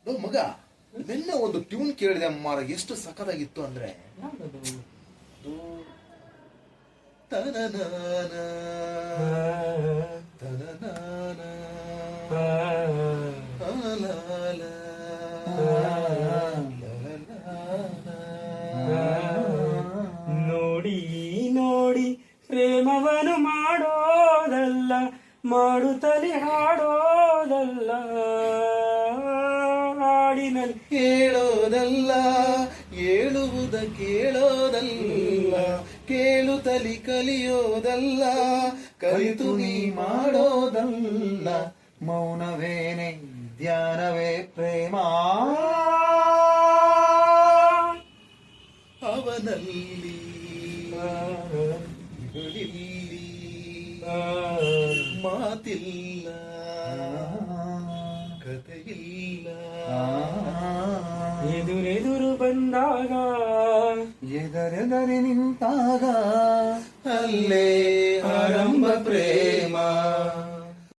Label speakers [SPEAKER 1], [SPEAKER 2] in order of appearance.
[SPEAKER 1] ಮಗ, ನಿನ್ನೆ ಒಂದು ಟ್ಯೂನ್ ಕೇಳಿದೆ ಅಮ್ಮಾರ, ಎಷ್ಟು ಸಖತ್ತಾಗಿತ್ತು ಅಂದ್ರೆ, ತನನಾನ ತನನಾನ ಅಲಾಲ
[SPEAKER 2] ನೋಡಿ ನೋಡಿ ಪ್ರೇಮವನು ಮಾಡೋದಲ್ಲ, ಮಾಡುತ್ತಲೇ ಹಾಡೋದಲ್ಲ, ಹಾಡಿನಲ್ಲಿ
[SPEAKER 1] ಹೇಳೋದಲ್ಲ, ಹೇಳುವುದ ಕೇಳೋದಲ್ಲ, ಕೇಳುತ್ತಲಿ ಕಲಿಯೋದಲ್ಲ, ಕಲಿತು ನೀ ಮಾಡೋದಲ್ಲ, ಮೌನವೇನೆ ಧ್ಯಾನವೇ ಪ್ರೇಮ, ಅವನಲ್ಲಿ ಇವಳಿಲ್ಲಿ ಮಾತಿಲ್ಲ, ಕಥೆಯಿಲ್ಲ,
[SPEAKER 2] ಎದುರೆದುರು ಬಂದಾಗ,
[SPEAKER 1] ಎದರೆದರೆ ನಿಂತಾಗ, ಅಲ್ಲೇ ಆರಂಭ ಪ್ರೇಮ.